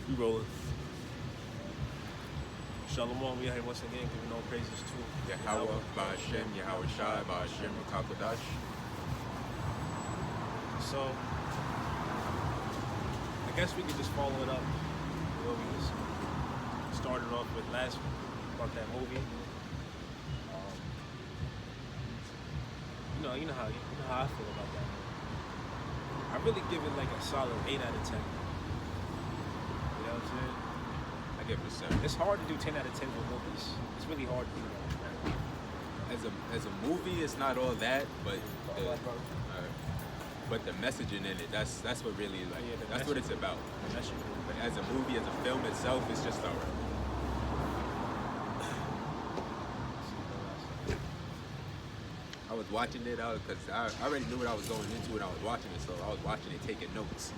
We rolling. Shalom, we are here once again, giving all praises to Yahweh, Ba'ashem, Yahweh Shai, Ba'ashem, Kakodash. So, I guess we could just follow it up where we just started off with last week about that movie. You know how I feel about that movie. I really give it like a solid 8 out of 10. You know what I'm saying? I give it a 7. It's hard to do 10 out of 10 with movies. It's really hard to do that. As a movie, it's not all that, but the messaging in it, that's what really that's what it's about. But as a movie, as a film itself, it's just alright. I was watching it out because I already knew what I was going into when I was watching it, so I was watching it taking notes.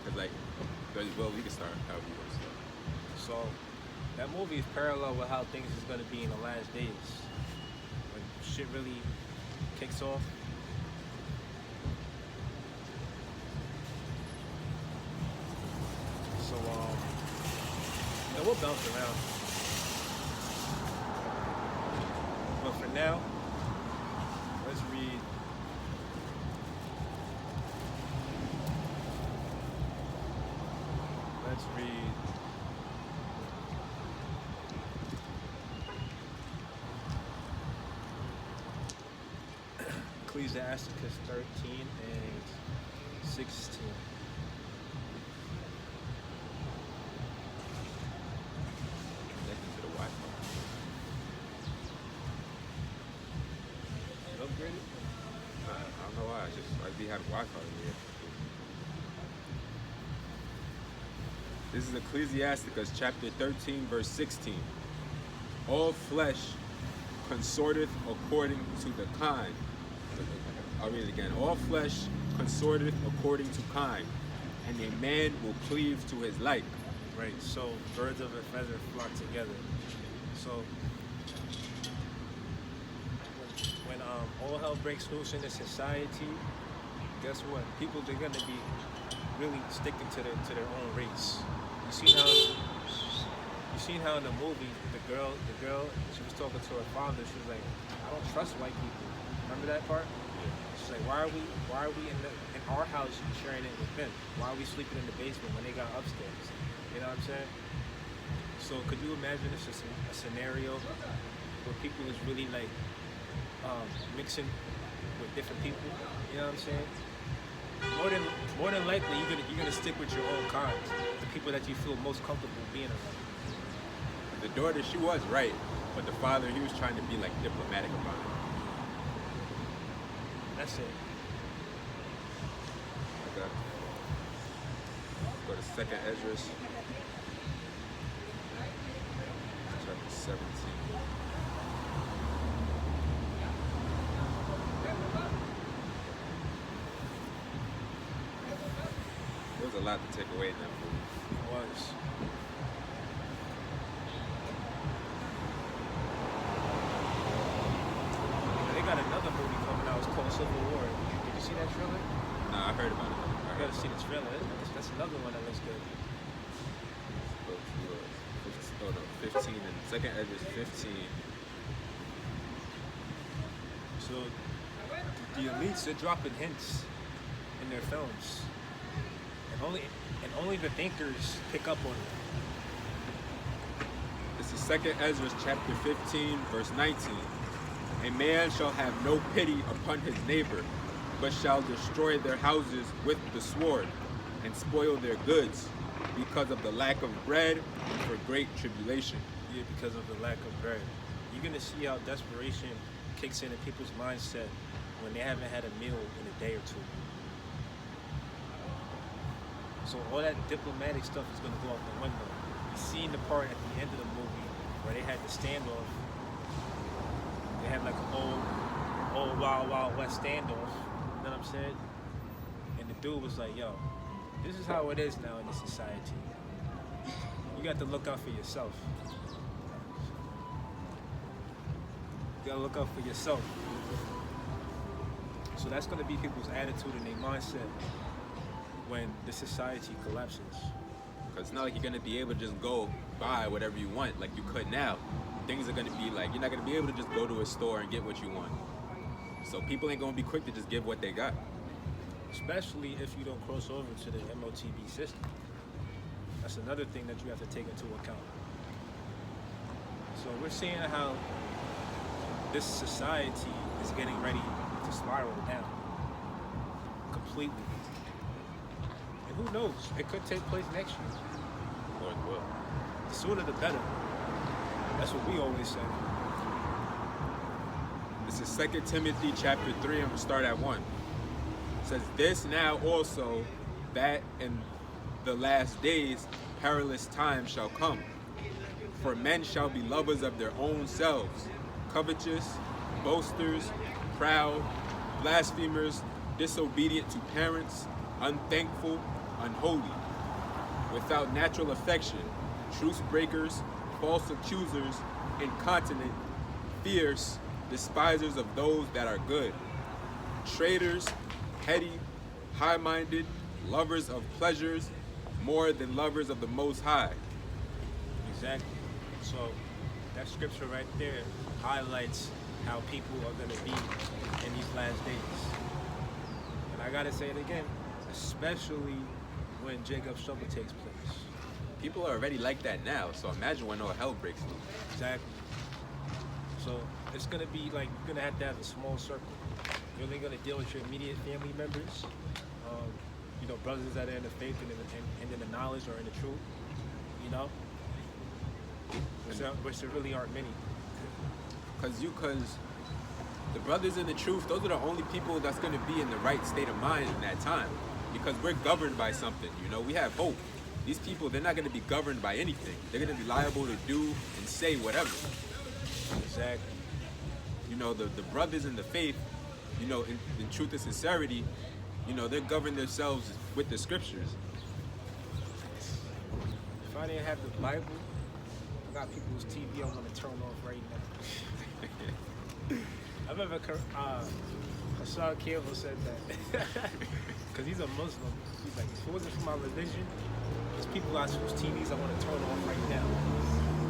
Because well, we can start how we want to start. So that movie is parallel with how things is going to be in the last days, when shit really kicks off. So we'll bounce around, but for now, let's read. Ecclesiasticus 13 and 16. Connected to the Wi-Fi. You upgraded? I don't know why. I be having Wi-Fi in here. This is Ecclesiasticus chapter 13, verse 16. All flesh consorteth according to the kind. I'll read it again. All flesh consorteth according to kind, and a man will cleave to his like. Right, so birds of a feather flock together. So when all hell breaks loose in the society, guess what? People, they're gonna be really sticking to their own race. You seen how in the movie the girl she was talking to her father. She was like, I don't trust white people. Remember that part? She's like, why are we in our house sharing it with them? Why are we sleeping in the basement when they got upstairs? You know what I'm saying? So could you imagine it's just a scenario where people is really like mixing with different people? You know what I'm saying? More than likely you're gonna stick with your own kind, the people that you feel most comfortable being around. The daughter, she was right, but the father, he was trying to be like diplomatic about it. That's it. Okay. Go to 2nd Hedges, chapter 17. There was a lot to take away in that movie. It was. They got another movie coming out. It's called Civil War. Did you see that trailer? No, I heard about it. You gotta see the trailer. That's another one that looks good. Go to 15 and 2nd Hedges 15. So the elites, they're dropping hints in their films, and only the thinkers pick up on it. This is 2nd Ezra chapter 15, verse 19. A man shall have no pity upon his neighbor, but shall destroy their houses with the sword, and spoil their goods, because of the lack of bread and for great tribulation. Yeah, because of the lack of bread. You're gonna see how desperation kicks in people's mindset when they haven't had a meal in a day or two. So all that diplomatic stuff is gonna go out the window. You seen the part at the end of the movie where they had the standoff. They had like an old Wild West standoff. You know what I'm saying? And the dude was like, yo, this is how it is now in this society. You got to look out for yourself. You gotta look out for yourself. So that's gonna be people's attitude and their mindset when the society collapses. Because it's not like you're gonna be able to just go buy whatever you want like you could now. Things are gonna be like you're not gonna be able to just go to a store and get what you want. So people ain't gonna be quick to just give what they got. Especially if you don't cross over to the MOTB system. That's another thing that you have to take into account. So we're seeing how this society is getting ready to spiral down completely. And who knows? It could take place next year. Or it will. The sooner the better. That's what we always say. This is 2 Timothy chapter 3. I'm gonna start at 1. It says, "This now also, that in the last days perilous times shall come. For men shall be lovers of their own selves, covetous, boasters, proud, blasphemers, disobedient to parents, unthankful, unholy, without natural affection, truce breakers, false accusers, incontinent, fierce, despisers of those that are good, traitors, heady, high-minded, lovers of pleasures more than lovers of the Most High." Exactly. So that scripture right there highlights how people are going to be in these last days. And I got to say it again, especially when Jacob's trouble takes place. People are already like that now, so imagine when all hell breaks loose. Exactly. So it's going to be like you're going to have a small circle. You're only going to deal with your immediate family members, brothers that are in the faith and in the knowledge or in the truth, which there really aren't many. Because the brothers in the truth, those are the only people that's going to be in the right state of mind in that time. Because we're governed by something, we have hope. These people, they're not going to be governed by anything. They're going to be liable to do and say whatever. Exactly. The brothers in the faith, in truth and sincerity, they govern themselves with the scriptures. If I didn't have the Bible, I got people's TV I want to turn off right now. I remember Hassan Campbell said that. Because he's a Muslim. He's like, if it wasn't for my religion, there's people out whose TVs I want to turn off right now.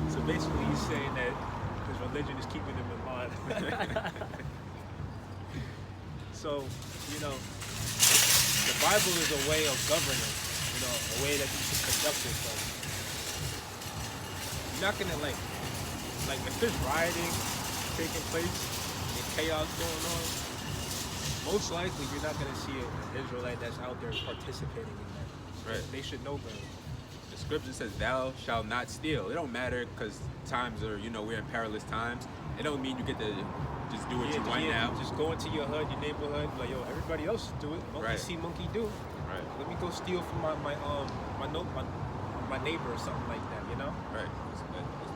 So basically he's saying that his religion is keeping him in line. So, the Bible is a way of governing, a way that you should conduct yourself. You're not gonna like if there's rioting taking place and chaos going on, most likely you're not gonna see an Israelite that's out there participating in that. Right. They should know better. The scripture says, "Thou shalt not steal." It don't matter because times are, we're in perilous times. It don't mean you get to just do what you want now. Just go into your hood, your neighborhood, like, yo, everybody else do it. Monkey see, monkey do. Right. Let me go steal from my neighbor or something like that, Right.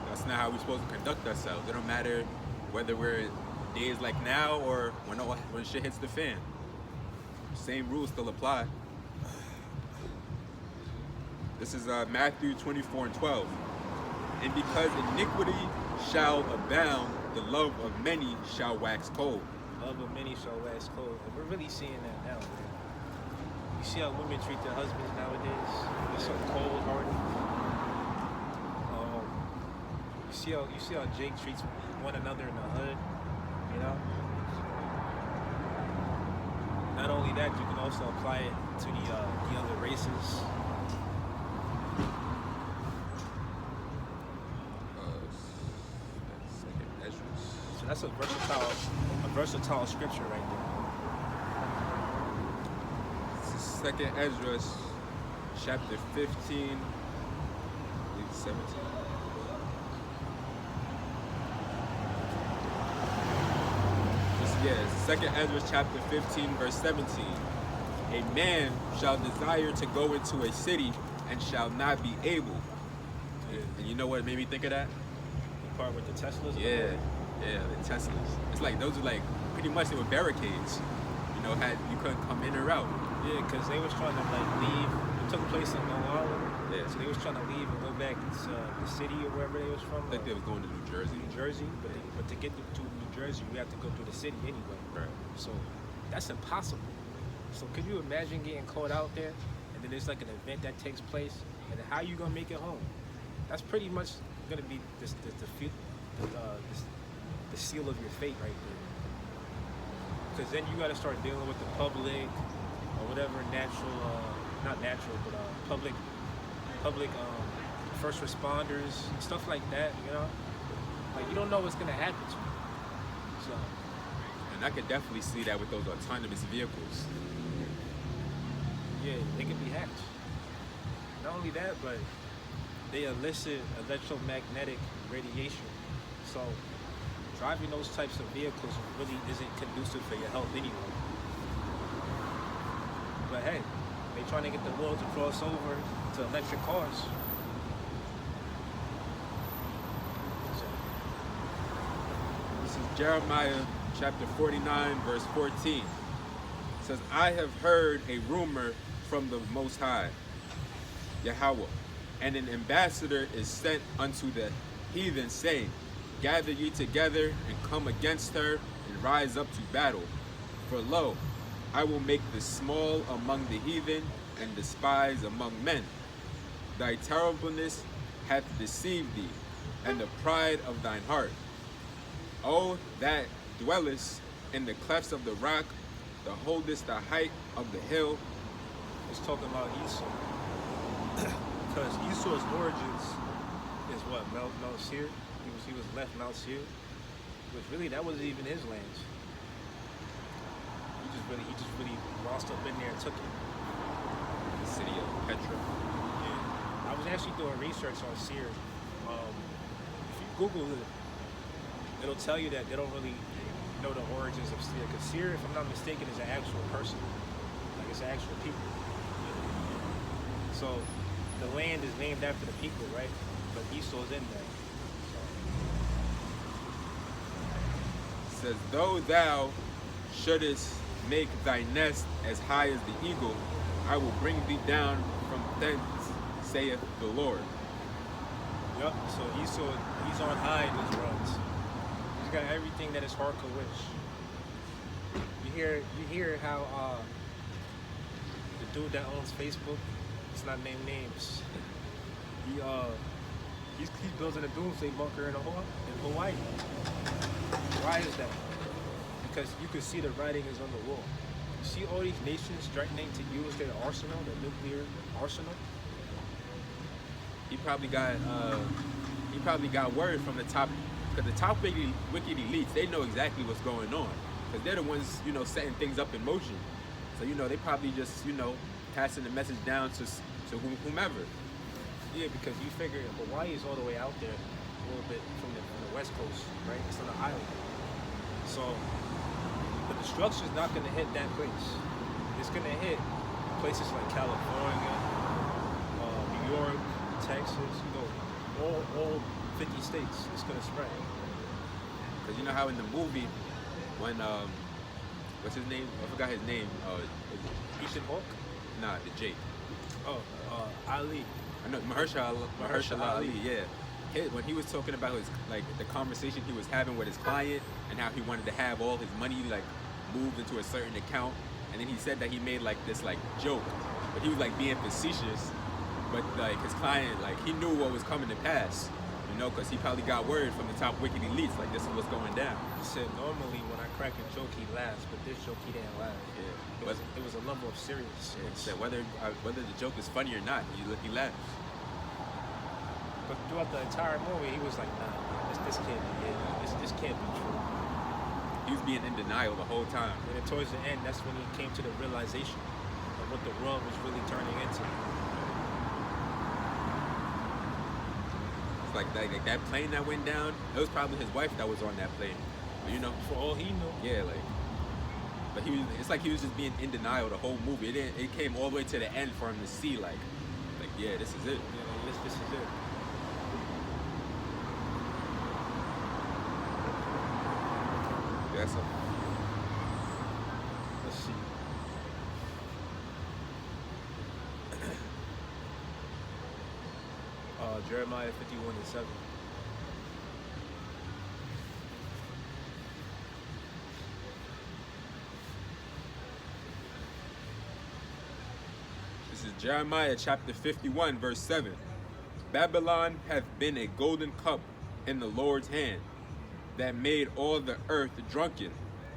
That's not how we're supposed to conduct ourselves. It don't matter whether we're in days like now or when shit hits the fan. Same rules still apply. This is Matthew 24:12. "And because iniquity shall abound, the love of many shall wax cold." Love of many shall wax cold. And we're really seeing that now, man. You see how women treat their husbands nowadays? They're so cold-hearted. You see how Jake treats one another in the hood, Not only that, you can also apply it to the other races. So that's a versatile scripture right there. This is 2 Ezra, chapter 15, 17. Yes, 2 Ezra chapter 15, verse 17. "A man shall desire to go into a city and shall not be able." And you know what made me think of that? The part with the Teslas? Yeah, the Teslas. It's like those are like pretty much they were barricades. You couldn't come in or out. Yeah, because they was trying to leave. It took place in Long Island. Yeah. So they was trying to leave and go back to the city or wherever they was from. I think they was going to New Jersey. But to get to New Jersey, we have to go through the city anyway. Right. So that's impossible. So could you imagine getting caught out there and then there's like an event that takes place, and then how you gonna make it home? That's pretty much gonna be the seal of your fate right there. Because then you got to start dealing with the public or whatever natural, not natural, but public first responders, stuff like that. You know, like you don't know what's gonna happen to you. So And I could definitely see that with those autonomous vehicles. yeah, they can be hacked. Not only that, but they elicit electromagnetic radiation. So driving those types of vehicles really isn't conducive for your health anyway. But hey, they trying to get the world to cross over to electric cars. So, This is Jeremiah chapter 49, verse 14. It says, I have heard a rumor from the Most High, Yahweh, and an ambassador is sent unto the heathen, saying, gather ye together and come against her and rise up to battle. For lo, I will make the small among the heathen and the spies among men. Thy terribleness hath deceived thee, and the pride of thine heart. O that dwellest in the clefts of the rock, that holdest the height of the hill. it's talking about Esau. Because Esau's origins is what? Mount Seir? He was left Mount Seir, which really that wasn't even his lands. He just really lost up in there and took it. The city of Petra. Yeah. I was actually doing research on Seir. If you Google it, it'll tell you that they don't really know the origins of Seir. Because Seir, if I'm not mistaken, is an actual person. Like it's an actual people. So the land is named after the people, right? But Esau's in there. Says, though thou shouldest make thy nest as high as the eagle, I will bring thee down from thence, saith the Lord. Yep, so Esau, he's on high in his runs. He's got everything that his heart could wish. You hear how the dude that owns Facebook, it's not named names. He's building a doomsday bunker in Hawaii. Why is that? Because you can see the writing is on the wall. You see all these nations threatening to use their arsenal, their nuclear arsenal. He probably got word from the top, because the top wicked elites, they know exactly what's going on, because they're the ones, setting things up in motion. So they probably just passing the message down to whomever. Yeah, because you figure Hawaii is all the way out there, a little bit from the west coast, right? It's on an island. So the destruction's not going to hit that place. It's going to hit places like California, New York, Texas, all 50 states. It's going to spread. Because you know how in the movie, when, what's his name? I forgot his name. Ethan Hawke? Nah, the Jake. Oh, Ali. I know, Mahershala Ali, yeah. When he was talking about the conversation he was having with his client and how he wanted to have all his money moved into a certain account, and then he said that he made this joke, but he was being facetious, but his client he knew what was coming to pass, because he probably got word from the top wicked elites this is what's going down. He said normally when I crack a joke he laughs, but this joke he didn't laugh. Yeah, it was a level of seriousness. Yeah, he said whether the joke is funny or not, he laughs. But throughout the entire movie, he was like, nah, this can't be it. This can't be true. He was being in denial the whole time. And then towards the end, that's when he came to the realization of what the world was really turning into. It's like that plane that went down, it was probably his wife that was on that plane. But, for all he knew. Yeah, but it's like he was just being in denial the whole movie. It came all the way to the end for him to see yeah, this is it. Yeah, this is it. That's a Let's see. Jeremiah 51:7. This is Jeremiah chapter 51, verse 7. Babylon hath been a golden cup in the Lord's hand, that made all the earth drunken.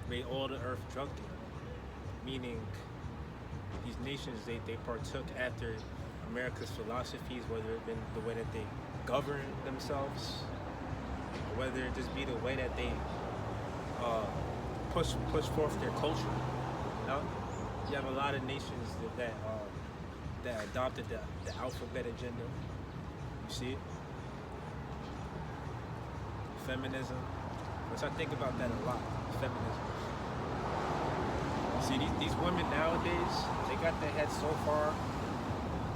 Made all the earth drunken. Meaning, these nations, they partook after America's philosophies, whether it been the way that they govern themselves, or whether it just be the way that they push forth their culture. You know, you have a lot of nations that adopted the alphabet agenda. You see it? Feminism. Which I think about that a lot. Feminism. See, these women nowadays, they got their heads so far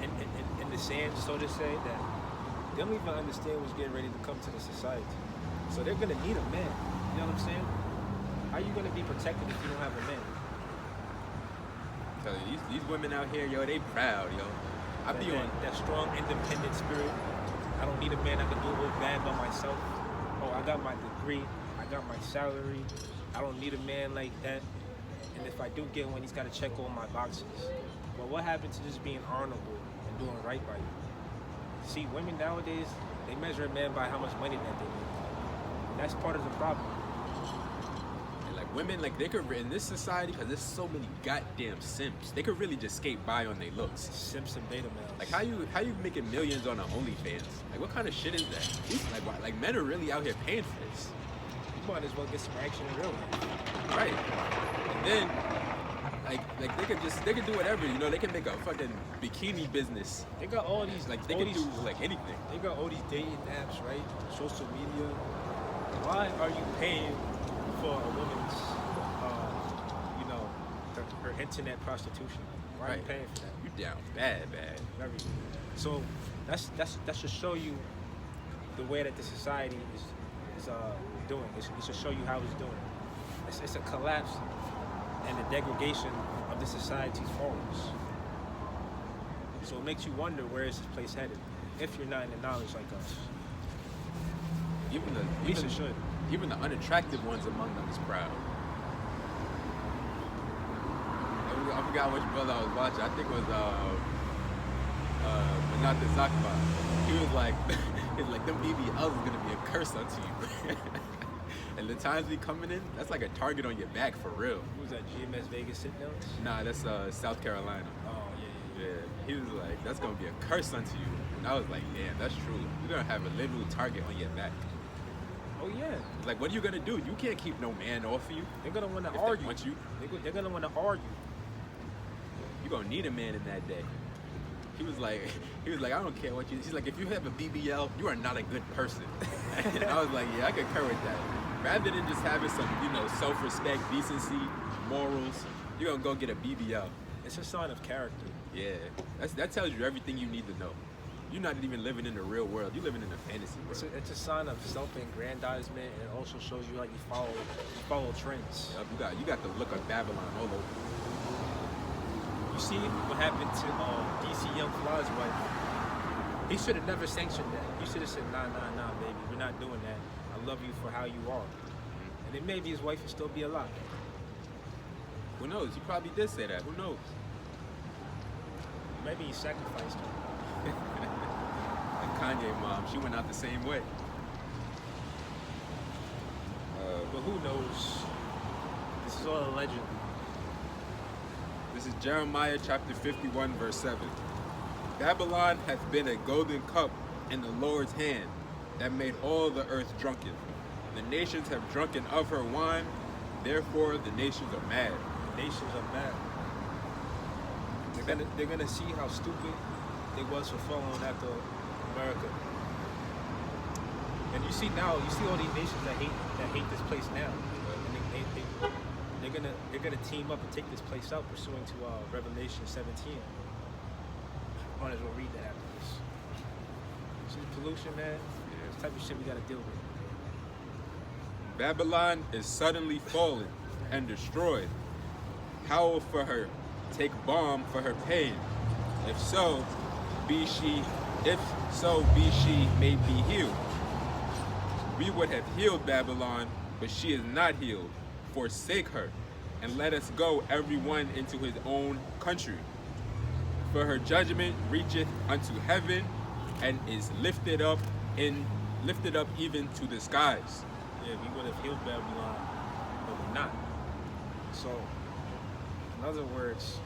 in the sand, so to say, that they don't even understand what's getting ready to come to the society. So they're gonna need a man. You know what I'm saying? How you gonna be protected if you don't have a man? Tell you, these women out here, yo, they proud, yo. I be on that strong, independent spirit. I don't need a man. I can do it bad by myself. Oh, I got my degree. I got my salary. I don't need a man like that. And if I do get one, he's got to check all my boxes. But what happened to just being honorable and doing right by you? See, women nowadays, they measure a man by how much money that they make. And that's part of the problem. And like women, like they could, in this society, because there's so many goddamn simps, they could really just skate by on their looks. Simps and beta males. Like how you making millions on an OnlyFans? Like what kind of shit is that? Like why, like men are really out here paying for this. You might as well get some action in real life. Right. And then like they could do whatever, you know, they can make a fucking bikini business. They got all these, Like they can do like anything. They got all these dating apps, right? Social media. Why are you paying for a woman's her internet prostitution? Why are you paying for that? You down bad. Very. So that should show you the way that the society is doing. It should show you how it's doing. It's a collapse and the degradation of the society's forms. So it makes you wonder, where is this place headed? If you're not in the knowledge like us. Even the unattractive ones among them is proud. I forgot which brother I was watching. I think it was but not the Zakba. He was like them BBLs is gonna be a curse unto you. And the times we coming in, that's like a target on your back for real. Who was that, GMS Vegas sit downs? Nah, that's South Carolina. Oh yeah. He was like, that's gonna be a curse unto you. And I was like, damn, that's true. You're gonna have a literal target on your back. Oh yeah. Like, what are you gonna do? You can't keep no man off of you. They're gonna want to argue. They want you. They're gonna want to argue. You're gonna need a man in that day. He was like, I don't care what you. He's like, if you have a BBL, you are not a good person. And I was like, yeah, I concur with that. Rather than just having some, self-respect, decency, morals, you're gonna go get a BBL. It's a sign of character. Yeah, that tells you everything you need to know. You're not even living in the real world. You're living in a fantasy world. It's a sign of self-aggrandizement, and it also shows you like you follow trends. Yep, you got the look of Babylon all over. You see what happened to DC Young Fly's wife? He should have never sanctioned that. He should have said, nah, baby, we're not doing that. I love you for how you are. And then maybe his wife would still be alive. Who knows? He probably did say that. Who knows? Maybe he sacrificed her. And Kanye mom, she went out the same way. But who knows? This is all allegedly. This is Jeremiah chapter 51, verse 7. Babylon hath been a golden cup in the Lord's hand, that made all the earth drunken. The nations have drunken of her wine, therefore the nations are mad. The nations are mad. They're gonna see how stupid they was for following after America. And you see all these nations that hate this place now. And they're gonna team up and take this place out pursuant to Revelation 17. Might as well read that after this. See the pollution, man? This type of shit we gotta deal with. Babylon is suddenly fallen and destroyed. Howl for her, take balm for her pain. If so, be she may be healed. We would have healed Babylon, but she is not healed. Forsake her, and let us go everyone into his own country. For her judgment reacheth unto heaven, and is lifted up even to the skies. Yeah, we would have healed Babylon, but we're not. So, in other words,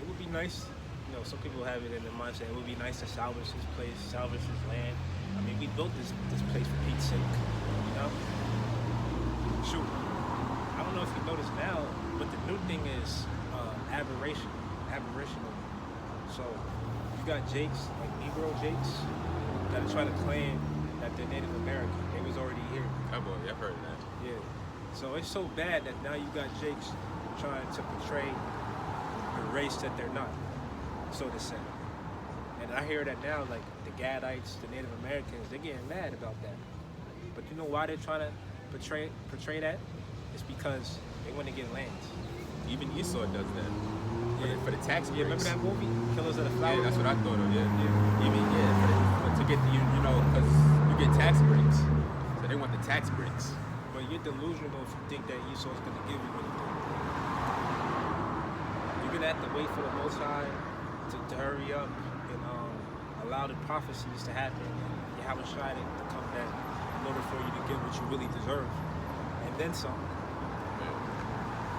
it would be nice. You know, some people have it in their mindset. It would be nice to salvage this place, salvage this land. I mean, we built this place for Pete's sake. You know? Shoot. I don't know if you noticed now, but the new thing is aberrational. So you got Jakes, like Negro Jakes, that are trying to claim that they're Native American. They was already here. Oh boy, I've heard of that. Yeah. So it's so bad that now you got Jakes trying to portray a race that they're not, so to say. And I hear that now, like the Gadites, the Native Americans, they're getting mad about that. But you know why they're trying to portray that? It's because they want to get lands. Even Esau does that. Yeah. For the tax breaks. Yeah, remember that movie, Killers of the Flower? Yeah, that's what I thought of. Yeah. Even to get the, because you get tax breaks, so they want the tax breaks. But you're delusional if you think that Esau's going to give you anything. You're going to have to wait for the Most High to hurry up and allow the prophecies to happen and Yahweh Shai to come back in order for you to get what you really deserve. And then some.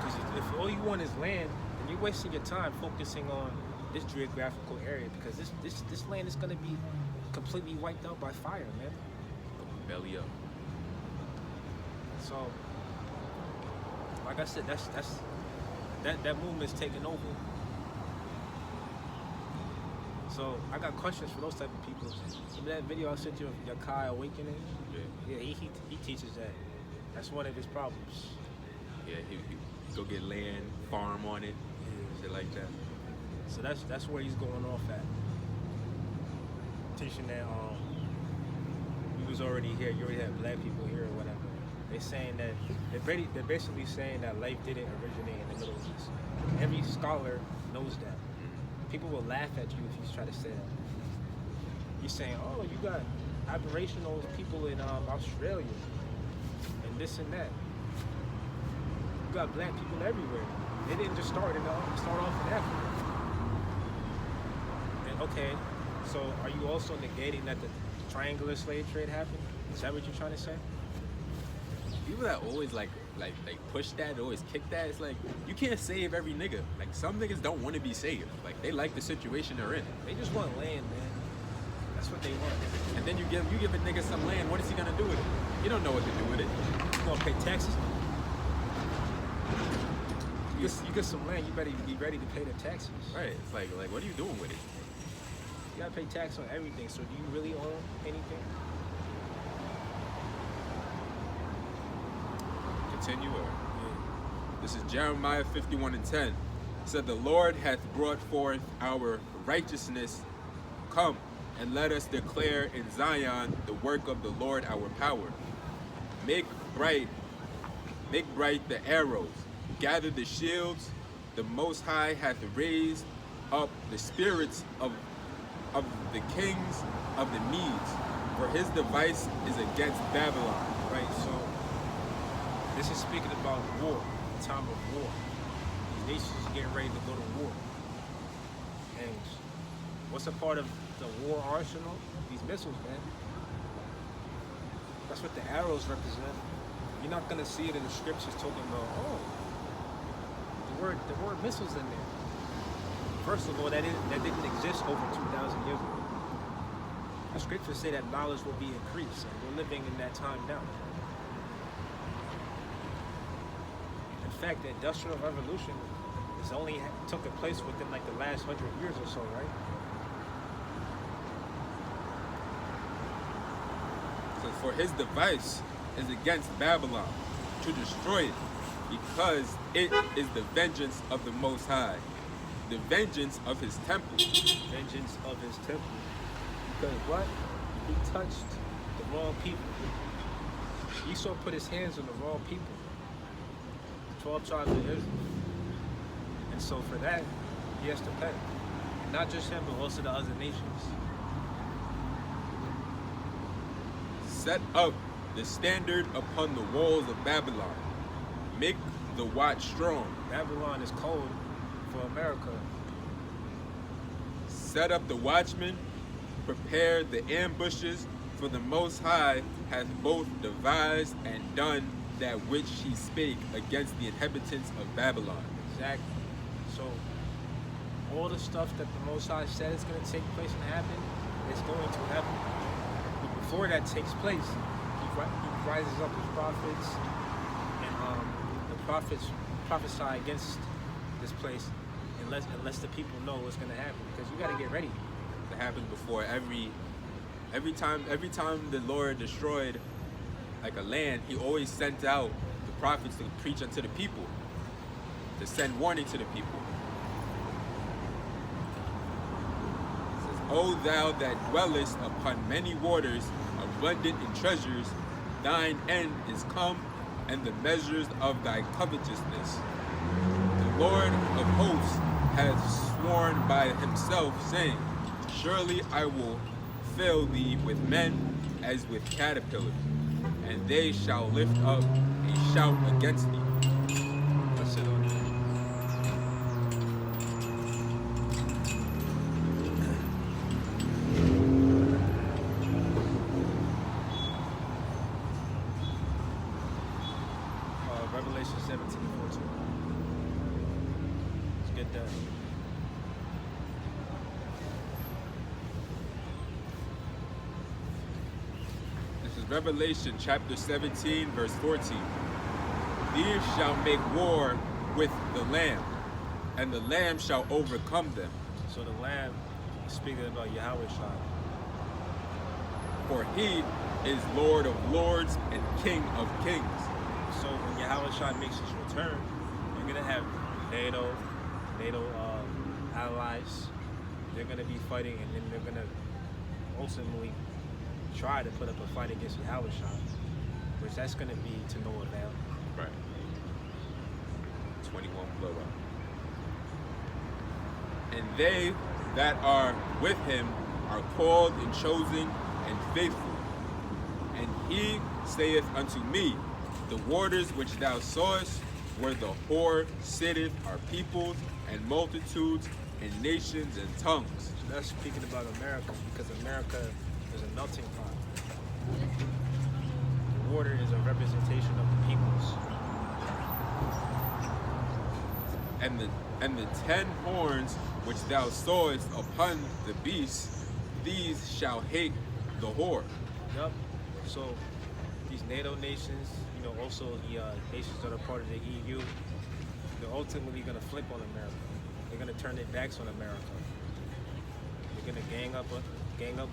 Because if all you want is land, then you're wasting your time focusing on this geographical area, because this land is going to be completely wiped out by fire, man. Belly up. So, like I said, that movement's taking over. So I got questions for those type of people. Remember that video I sent you of Yakai awakening? Yeah, he teaches that. That's one of his problems. Yeah, he go get land, farm on it, shit like that. So that's where he's going off at. Teaching that we was already here. You already had black people here or whatever. They're saying that they're basically saying that life didn't originate in the Middle East. Every scholar knows that. People will laugh at you if you try to say that. You're saying, oh, you got aberrational people in Australia and this and that. You got black people everywhere. They didn't just start off in Africa. And okay, so are you also negating that the triangular slave trade happened? Is that what you're trying to say? People that always like push that, always kick that, it's like, you can't save every nigga. Like, some niggas don't want to be saved. Like, they like the situation they're in. They just want land, man. That's what they want. And then you give a nigga some land, what is he gonna do with it? He don't know what to do with it. You gonna pay taxes? You get some land, you better be ready to pay the taxes. Right, it's like what are you doing with it? You gotta pay tax on everything, so do you really own anything? Continue or? This is Jeremiah 51:10. It said, the Lord hath brought forth our righteousness. Come and let us declare in Zion the work of the Lord our power. Make bright the arrows, gather the shields. The Most High hath raised up the spirits of the kings of the Medes, for his device is against Babylon. Right, so this is speaking about war, the time of war. These nations are getting ready to go to war. And what's a part of the war arsenal? These missiles, man. That's what the arrows represent. You're not gonna see it in the scriptures talking about, oh, the word missiles in there. First of all, that didn't exist over 2,000 years ago. The scriptures say that knowledge will be increased, and we're living in that time now. In fact, the Industrial Revolution is only took place within like the last 100 years or so, right? So for his device is against Babylon, to destroy it, because it is the vengeance of the Most High, the vengeance of his temple. Vengeance of his temple. Because what? He touched the wrong people. Esau put his hands on the wrong people. 12 tribes of Israel. And so for that, he has to pay. And not just him, but also the other nations. Set up the standard upon the walls of Babylon. Make the watch strong. Babylon is code for America. set up the watchmen, prepare the ambushes, for the Most High hath both devised and done that which he spake against the inhabitants of Babylon. Exactly. So all the stuff that the Most High said is going to take place and happen, is going to happen. But before that takes place, he rises up his prophets, and the prophets prophesy against this place, unless the people know what's going to happen, because you got to get ready. It happens before every time the Lord destroyed like a land, he always sent out the prophets to preach unto the people, to send warning to the people. It says, O thou that dwellest upon many waters, abundant in treasures, thine end is come, and the measures of thy covetousness. The Lord of hosts hath sworn by himself, saying, Surely I will fill thee with men as with caterpillars, and they shall lift up a shout against thee. That's it on there. Revelation 17:14. Let's get that. This is Revelation chapter 17, verse 14. These shall make war with the Lamb, and the Lamb shall overcome them. So the Lamb is speaking about Yahweh Shai. For he is Lord of lords and King of kings. So when Yahweh Shai makes his return, you're gonna have NATO allies. They're gonna be fighting, and then they're gonna ultimately try to put up a fight against Yahweh Shai, which that's gonna be to no avail. Right. 21 blowout. And they that are with him are called and chosen and faithful. And he saith unto me, the waters which thou sawest, where the whore sitteth, are peoples and multitudes and nations and tongues. So that's speaking about America, because America is a melting pot. The water is a representation of the peoples. And the 10 horns which thou sawest upon the beast, these shall hate the whore. Yup. So these NATO nations, also the nations that are part of the EU, they're ultimately going to flip on America. They're going to turn their backs on America. They're going to gang up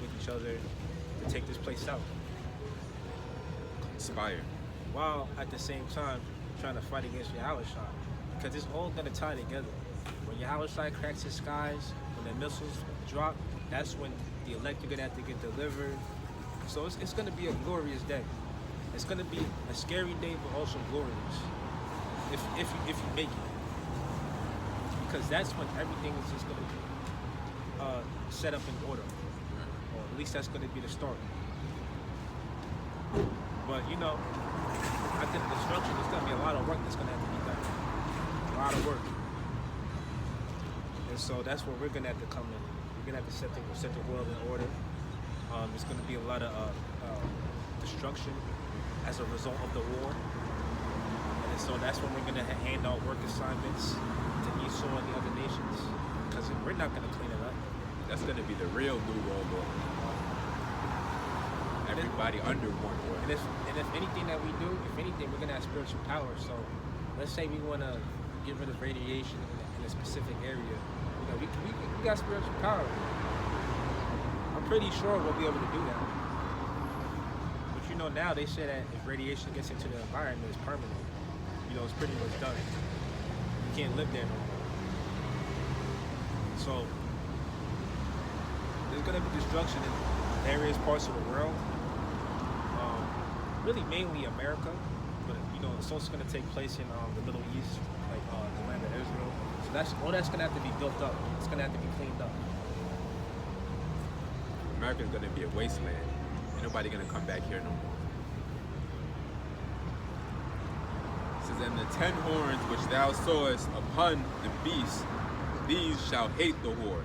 with each other to take this place out. Conspire. While at the same time trying to fight against Yahweh Shai. Because it's all going to tie together. When Yahweh Shai cracks his skies, when the missiles drop, that's when the elect are going to have to get delivered. So it's going to be a glorious day. It's going to be a scary day, but also glorious. If you make it. Because that's when everything is just going to be set up in order. Or at least that's going to be the start. But, I think the structure, there's going to be a lot of work that's going to have to be done. A lot of work. And so that's where we're going to have to come in. We're going to have to set the world in order. There's going to be a lot of destruction as a result of the war. And so that's when we're going to hand out work assignments to Esau and the other nations. Because we're not going to clean it up. That's going to be the real new world order. Everybody under one order. And if anything that we do, we're going to have spiritual power. So let's say we want to get rid of radiation in a specific area. We got spiritual power. I'm pretty sure we'll be able to do that. But now they say that if radiation gets into the environment, it's permanent. It's pretty much done. You can't live there no more. So there's gonna be destruction in various parts of the world. Really mainly America, but it's also gonna take place in the Middle East, like the land of Israel. So that's gonna have to be built up. It's gonna have to be cleaned up. America's gonna be a wasteland. Ain't nobody gonna come back here no more. It says, and the 10 horns which thou sawest upon the beast, these shall hate the whore,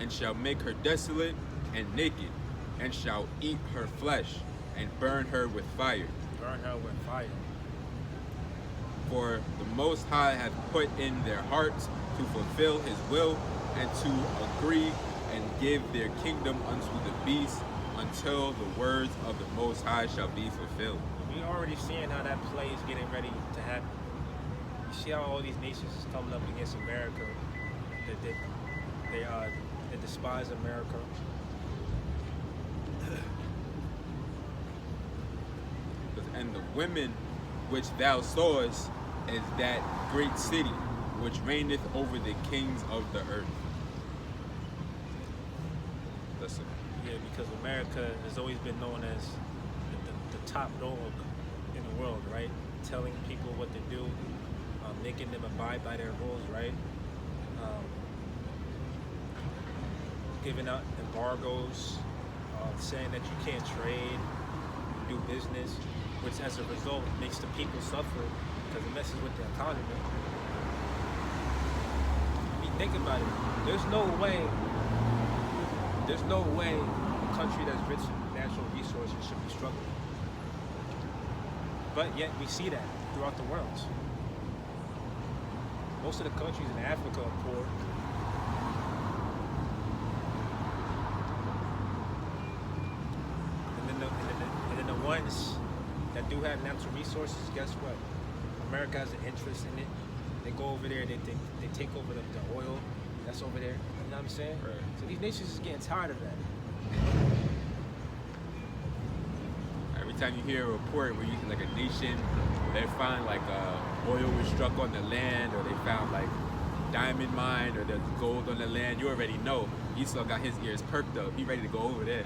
and shall make her desolate and naked, and shall eat her flesh, and burn her with fire. Burn her with fire. For the Most High hath put in their hearts to fulfill his will, and to agree and give their kingdom unto the beast, until the words of the Most High shall be fulfilled. We already seeing how that play is getting ready to happen. You see how all these nations is coming up against America, that they despise America. And the women which thou sawest is that great city which reigneth over the kings of the earth. Listen. Yeah, because America has always been known as the top dog in the world, right? Telling people what to do, making them abide by their rules, right? Giving out embargoes, saying that you can't trade, do business, which as a result makes the people suffer because it messes with the economy. I mean, think about it. There's no way a country that's rich in natural resources should be struggling. But yet we see that throughout the world. Most of the countries in Africa are poor. And then the ones that do have natural resources, guess what? America has an interest in it. They go over there, they take over the oil that's over there. You know what I'm saying? Right. So these nations is getting tired of that. Every time you hear a report where you like a nation, they find like oil was struck on the land, or they found like diamond mine, or there's gold on the land, you already know Esau got his ears perked up. He ready to go over there.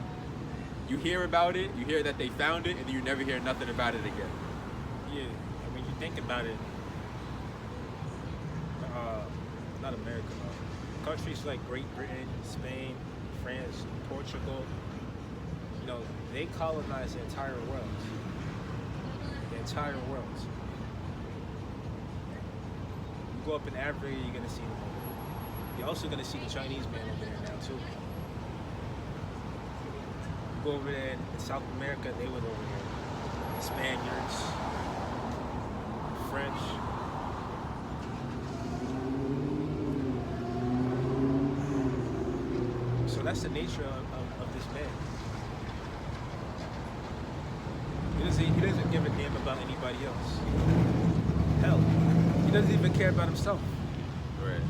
You hear about it, you hear that they found it, and then you never hear nothing about it again. Yeah, I mean, you think about it. Not America. Countries like Great Britain, Spain, France, Portugal. You know, they colonize the entire world. The entire world. You go up in Africa, you're gonna see them over there. You're also gonna see the Chinese man over there now too. You go over there in South America, they was over there. The Spaniards, French. So that's the nature of this man. He doesn't give a damn about anybody else. Hell, he doesn't even care about himself. Right.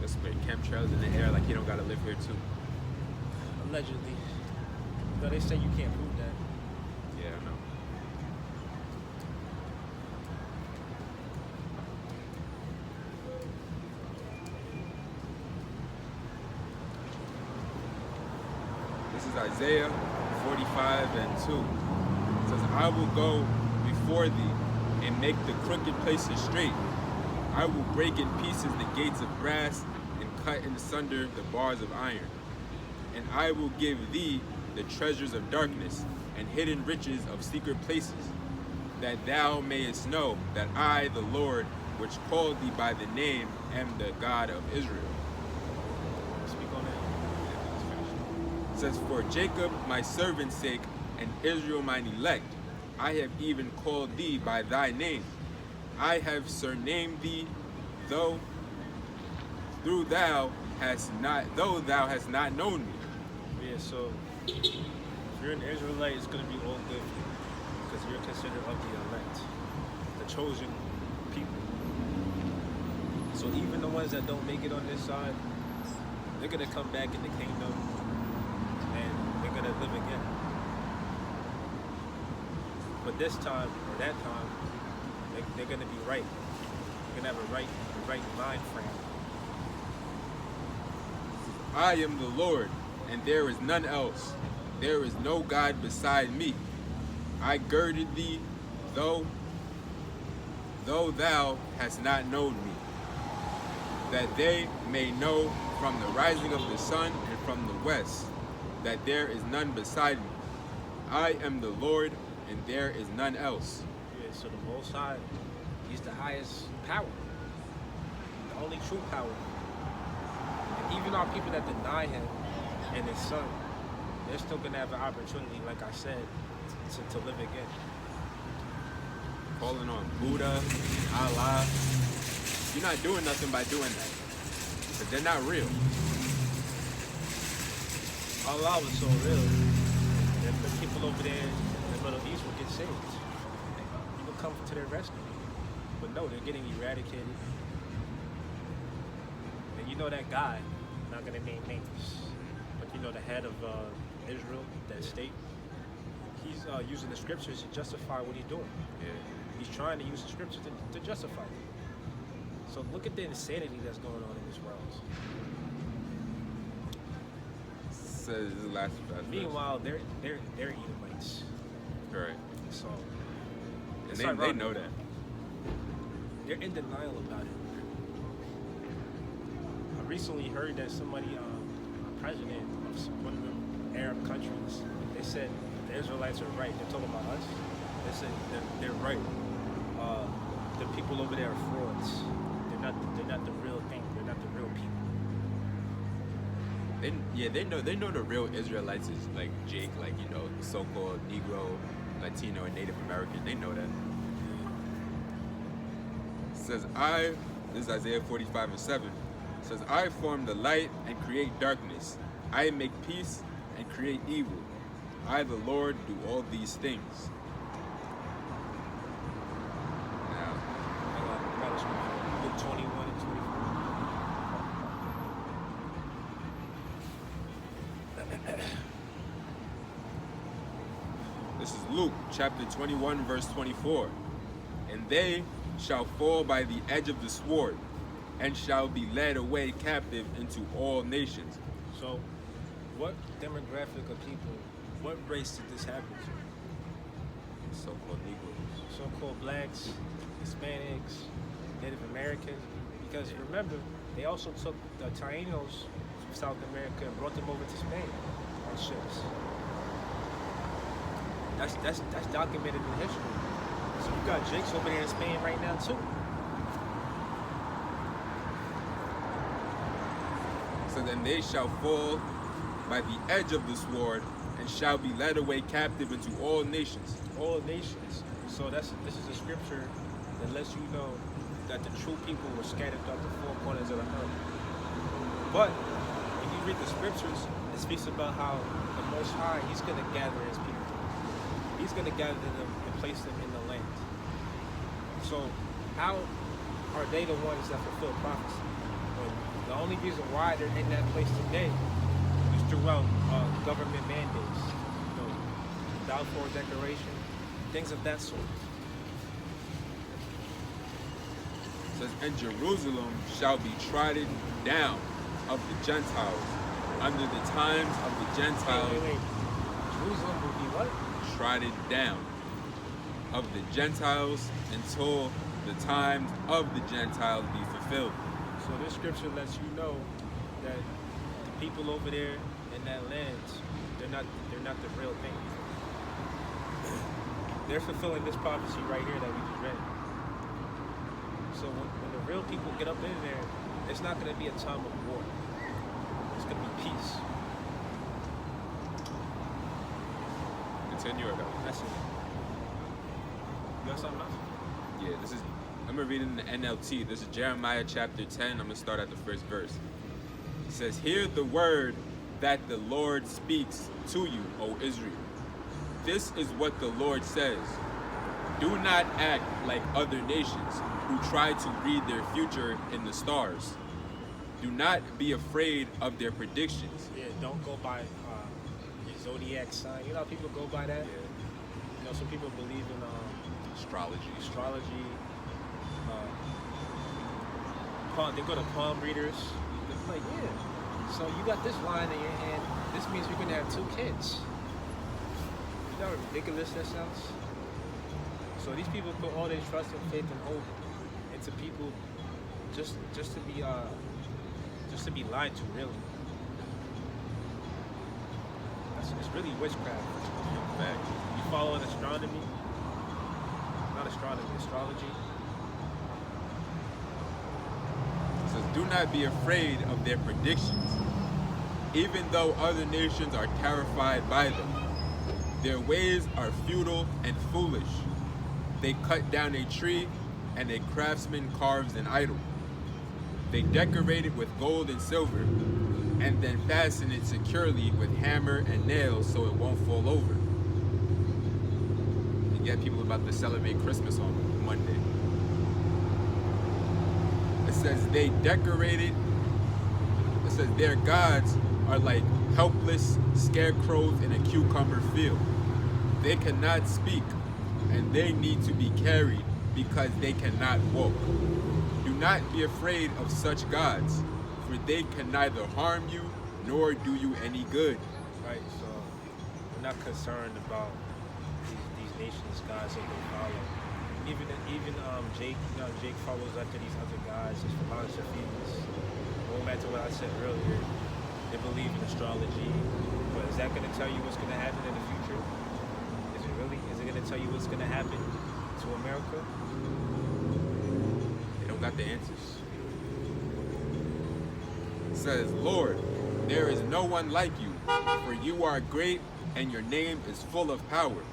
Let's spray chemtrails in the air like you don't gotta live here too. Allegedly. But they say you can't prove that. Yeah, I know. This is Isaiah 45 and 2. It says, I will go before thee and make the crooked places straight. I will break in pieces the gates of brass and cut in sunder the bars of iron. And I will give thee the treasures of darkness and hidden riches of secret places, that thou mayest know that I, the Lord, which called thee by the name, am the God of Israel. Speak on that. It says, for Jacob my servant's sake, and Israel mine elect, I have even called thee by thy name. I have surnamed thee, though thou hast not known me. Yeah, so if you're an Israelite, it's going to be all good for you because you're considered of the elect, the chosen people. So even the ones that don't make it on this side, they're going to come back in the kingdom and they're going to live again. But this time, or that time, they're going to be right. They're going to have a right mind frame. I am the Lord, and there is none else. There is no God beside me. I girded thee, though thou hast not known me, that they may know from the rising of the sun and from the west, that there is none beside me. I am the Lord, and there is none else. Yeah, so the Most High, He's the highest power, the only true power. And even our people that deny him and his son, they're still gonna have an opportunity, like I said, to live again. Calling on Buddha, Allah. You're not doing nothing by doing that. But they're not real. Allah was so real that the people over there in the Middle East will get saved. He will come to their rescue. But no, they're getting eradicated. And you know that guy, I'm not gonna name names, but you know the head of Israel, that state, he's using the scriptures to justify what he's doing. Yeah. He's trying to use the scriptures to justify it. So look at the insanity that's going on in this world. Says the last verse. Meanwhile, they're Edomites. Correct. So And it's they ironic. know that. They're in denial about it. I recently heard that somebody, a president of one of the Arab countries, they said the Israelites are right. They're talking about us. They said they're right. The people over there are frauds. They're not the real thing. They're not the real people. They know the real Israelites is like Jake, like, you know, so-called Negro, Latino, and Native American. They know that. It says, this is Isaiah 45:7. It says, I form the light and create darkness. I make peace and create evil. I, the Lord, do all these things. Now, I got Luke 21 and 24. this is Luke chapter 21, verse 24. And they shall fall by the edge of the sword, and shall be led away captive into all nations. So, what demographic of people, what race did this happen to? So-called Negroes. So-called blacks, Hispanics, Native Americans. Because remember, they also took the Taínos from South America and brought them over to Spain on ships. That's documented in history. So you got Jakes over there in Spain right now too. So then they shall fall by the edge of the sword, and shall be led away captive into all nations. All nations. So this is a scripture that lets you know that the true people were scattered throughout the four corners of the earth. But when you read the scriptures, it speaks about how the Most High, He's going to gather His people. He's going to gather them and place them in the land. So how are they the ones that fulfill prophecy? When the only reason why they're in that place today is throughout government mandates, you know, Balfour Declaration, things of that sort. It says, and Jerusalem shall be trodden down of the Gentiles under the times of the Gentiles. Wait. Jerusalem will be what? Trodden down of the Gentiles until the times of the Gentiles be fulfilled. So this scripture lets you know that the people over there in that land, they're not the real thing. They're fulfilling this prophecy right here that we just read. So when the real people get up in there, it's not going to be a time of war. It's going to be peace. Continue or no? That's it. You got something else? Yeah, I'm going to read it in the NLT. This is Jeremiah chapter 10. I'm going to start at the first verse. It says, hear the word that the Lord speaks to you, O Israel. This is what the Lord says. Do not act like other nations who try to read their future in the stars. Do not be afraid of their predictions. Yeah, don't go by your zodiac sign. You know how people go by that? Yeah. You know, some people believe in Astrology. They go to palm readers. They're like, yeah. So you got this line in your hand. This means you're gonna have 2 kids. You know how ridiculous that sounds? So these people put all their trust and faith and hope into people just to be lied to, really. It's really witchcraft. Fact. You follow in astronomy, not astronomy, astrology. says, do not be afraid of their predictions, even though other nations are terrified by them. Their ways are futile and foolish. They cut down a tree, and a craftsman carves an idol. They decorate it with gold and silver, and then fasten it securely with hammer and nails so it won't fall over. And yet people are about to celebrate Christmas on Monday. It says they decorated, it says their gods are like helpless scarecrows in a cucumber field. They cannot speak, and they need to be carried because they cannot walk. Do not be afraid of such gods, for they can neither harm you nor do you any good. Right, so we're not concerned about these nations' gods that they follow. Even Jake, Jake follows after these other guys, his philosophies. Going back to what I said earlier, they believe in astrology, but is that going to tell you what's going to happen in the future? Is it going to tell you what's going to happen to America? They don't got the answers. It says, Lord, there is no one like you, for you are great and your name is full of power.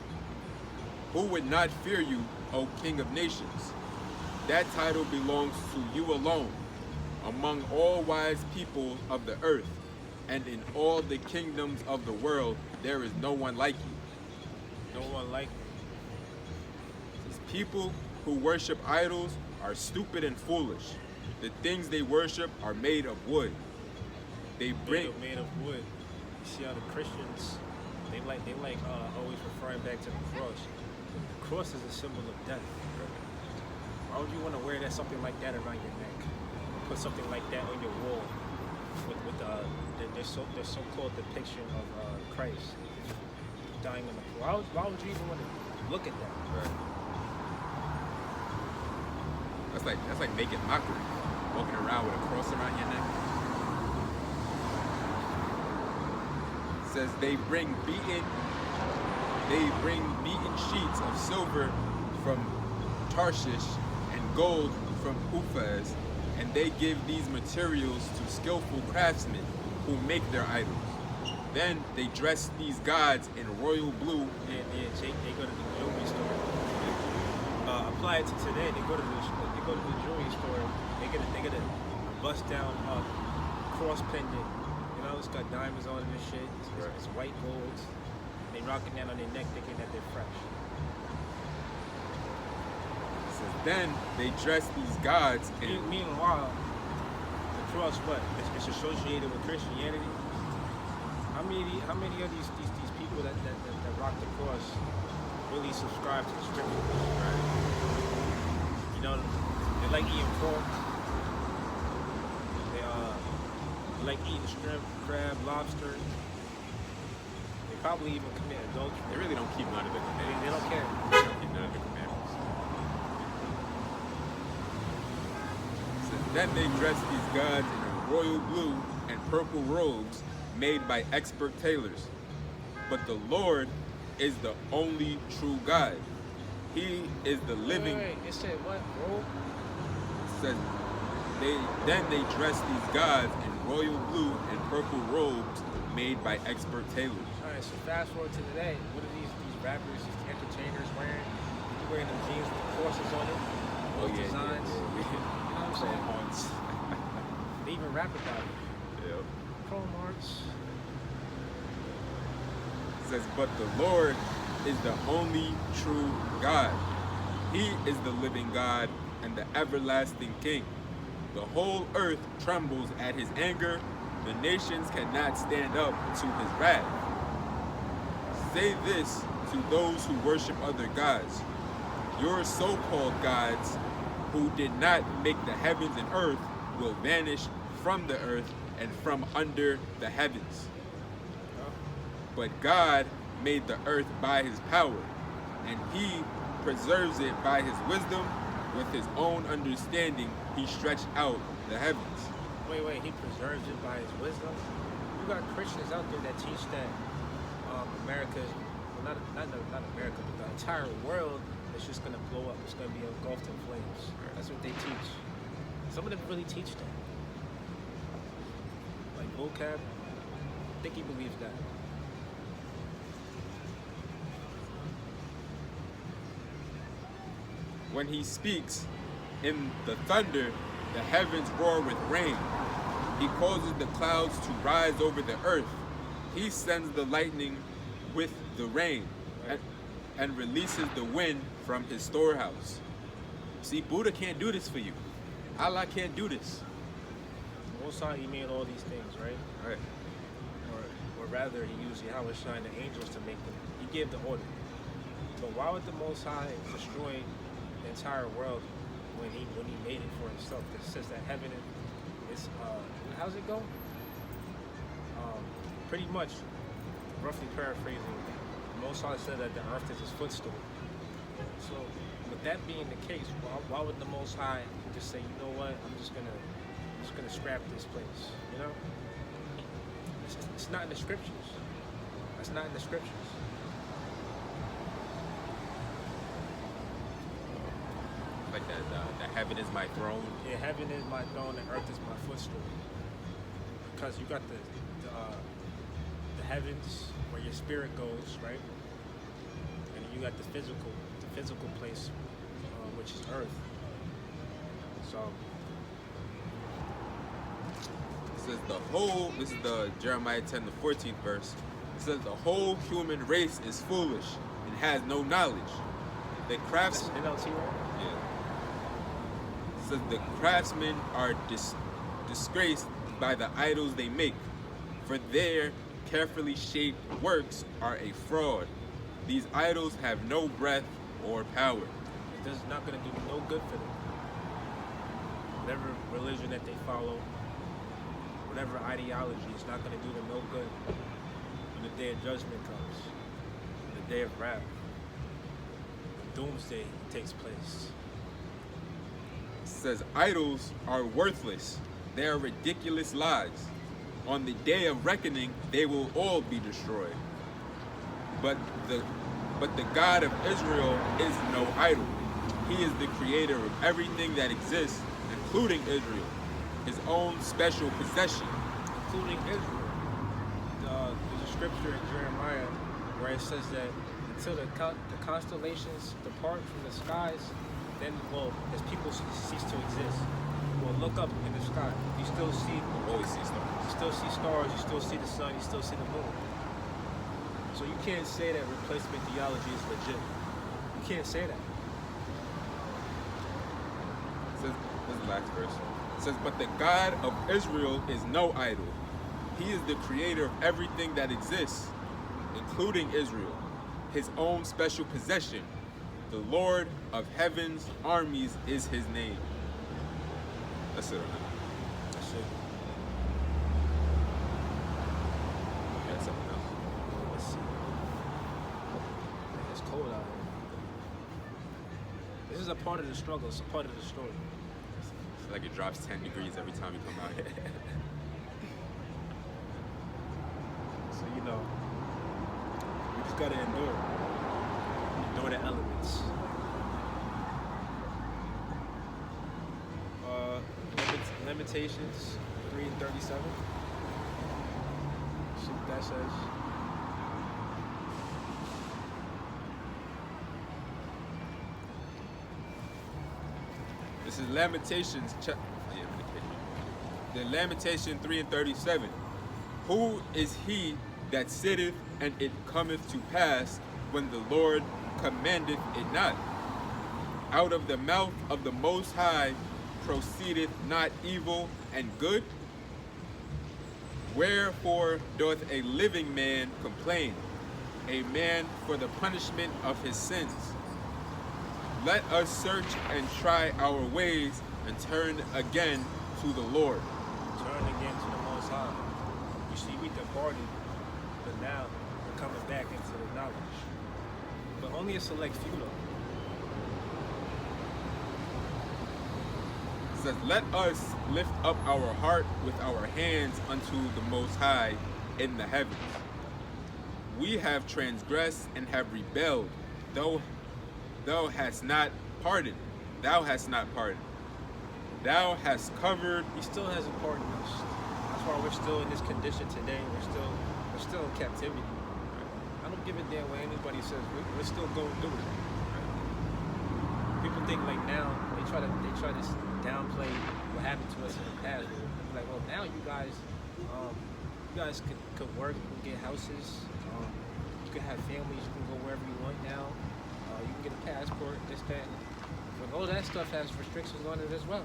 Who would not fear you, O King of nations? That title belongs to you alone, among all wise people of the earth, and in all the kingdoms of the world, there is no one like you. No one like me. These people who worship idols are stupid and foolish. The things they worship are made of wood. They bring Made of wood. You see how the Christians, they like always referring back to the cross. The cross is a symbol of death. Why would you want to wear something like that around your neck? Put something like that on your wall with their so-called depiction of Christ dying on the cross. Why would you even want to look at that? Right. That's like making mockery, walking around with a cross around your neck. It says they bring beaten sheets of silver from Tarshish and gold from Uphaz, and they give these materials to skillful craftsmen who make their idols. Then they dress these gods in royal blue. Yeah, Jake, they go to the jewelry store. Apply it to today. They go to the jewelry store. They get a bust down cross pendant. You know, it's got diamonds on it and shit. It's white gold. They rocking that on their neck, thinking that they're fresh. So then they dress these gods in. Meanwhile, the cross, what? It's associated with Christianity. How many of these people that rock the cross really subscribe to the scriptures? Right? You know, they like eating pork. They like eating shrimp, crab, lobster. They probably even commit adultery. They really don't keep none of the commandments. They don't care. They don't keep none of the commandments. So then they dress these gods in royal blue and purple robes made by expert tailors. But the Lord is the only true God. He is the living. Wait. It said what, bro? Says they dress these gods in royal blue and purple robes made by expert tailors. Alright, so fast forward to today. What are these rappers, these entertainers wearing? They wearing them jeans with the crosses on it. Those designs. Yeah. You know what I'm saying? They even rap about it. Yep. Pro March. It says, but the Lord is the only true God. He is the living God and the everlasting King. The whole earth trembles at his anger. The nations cannot stand up to his wrath. Say this to those who worship other gods. Your so-called gods, who did not make the heavens and earth, will vanish from the earth and from under the heavens. But God made the earth by his power, and he preserves it by his wisdom. With his own understanding, he stretched out the heavens. Wait, he preserves it by his wisdom? You got Christians out there that teach that America, well, not America, but the entire world is just going to blow up. It's going to be engulfed in flames. That's what they teach. Some of them really teach that. vocab. I think he believes that. When he speaks in the thunder, the heavens roar with rain. He causes the clouds to rise over the earth. He sends the lightning with the rain and releases the wind from his storehouse. See, Buddha can't do this for you. Allah can't do this. Most High, he made all these things, right? Right. Or rather, he used Yahweh Shine, the angels, to make them. He gave the order. But why would the Most High destroy the entire world when he made it for himself? It says that heaven is how's it go? Pretty much, roughly paraphrasing, the Most High said that the earth is his footstool. So, with that being the case, why would the Most High just say, you know what, I'm just gonna scrap this place? You know, it's not in the scriptures. That's not in the scriptures. Like the heaven is my throne. Yeah, heaven is my throne and earth is my footstool. Because you got the heavens where your spirit goes, right? And you got the physical place, which is earth. So It says this is the Jeremiah 10, the 14th verse. It says the whole human race is foolish and has no knowledge. The crafts NLT, right? Yeah. It says the craftsmen are disgraced by the idols they make, for their carefully shaped works are a fraud. These idols have no breath or power. This is not going to do no good for them. Whatever religion that they follow, whatever ideology, it's not going to do them no good when the day of judgment comes, when the day of wrath, when doomsday takes place. It says idols are worthless. They are ridiculous lies. On the day of reckoning, they will all be destroyed. But the God of Israel is no idol. He is the creator of everything that exists, including Israel, his own special possession. Including Israel. There's a scripture in Jeremiah where it says that until the constellations depart from the skies, then, as people cease to exist, we'll look up in the sky. You still see, Always see stars. you still see stars, you still see the sun, you still see the moon. So you can't say that replacement theology is legit. You can't say that. It says, this is the last verse. It says, but the God of Israel is no idol. He is the creator of everything that exists, including Israel, his own special possession. The Lord of heaven's armies is his name. That's it on that. That's it. You got something else? Let's see. Man, it's cold out here. This is a part of the struggle. It's a part of the story. It's like it drops 10 degrees every time you come out here. So, we just gotta endure. Endure the elements. Limitations 3 and 37. See what that says. This is Lamentations. The Lamentation 3 and 37. Who is he that sitteth, and it cometh to pass when the Lord commandeth it not? Out of the mouth of the Most High proceedeth not evil and good? Wherefore doth a living man complain, a man for the punishment of his sins? Let us search and try our ways and turn again to the Lord. Turn again to the Most High. You see, we departed, but now we're coming back into the knowledge. But only a select few, though. It says, let us lift up our heart with our hands unto the Most High in the heavens. We have transgressed and have rebelled, though thou hast not pardoned. Thou hast not pardoned. Thou hast covered. He still hasn't pardoned us. That's why we're still in this condition today. We're still in captivity. I don't give a damn what anybody says. We're still going through it. People think like now they try to downplay what happened to us in the past. They're like, well, now you guys could work, you can get houses, you can have families, you can go wherever you want now. You can get a passport, this, that. But all that stuff has restrictions on it as well.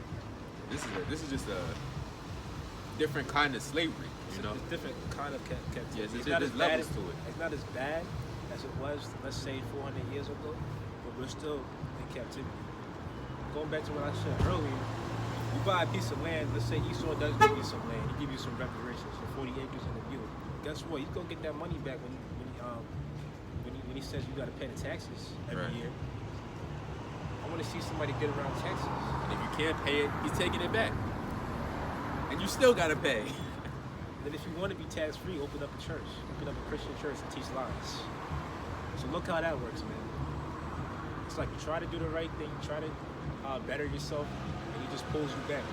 This is just a different kind of slavery, you know. It's a different kind of captivity. Yes, it's not as bad. levels to it. It's not as bad as it was, let's say, 400 years ago, but we're still in captivity. Going back to what I said earlier, you buy a piece of land. Let's say Esau does give you some land. He give you some reparations for 40 acres in the view. Guess what? He's gonna get that money back when he says you gotta pay the taxes every year. I want to see somebody get around taxes. And if you can't pay it, he's taking it back. And you still gotta pay. Then if you want to be tax free, open up a church. Open up a Christian church and teach lies. So look how that works, man. It's like you try to do the right thing, you try to better yourself, and he just pulls you back.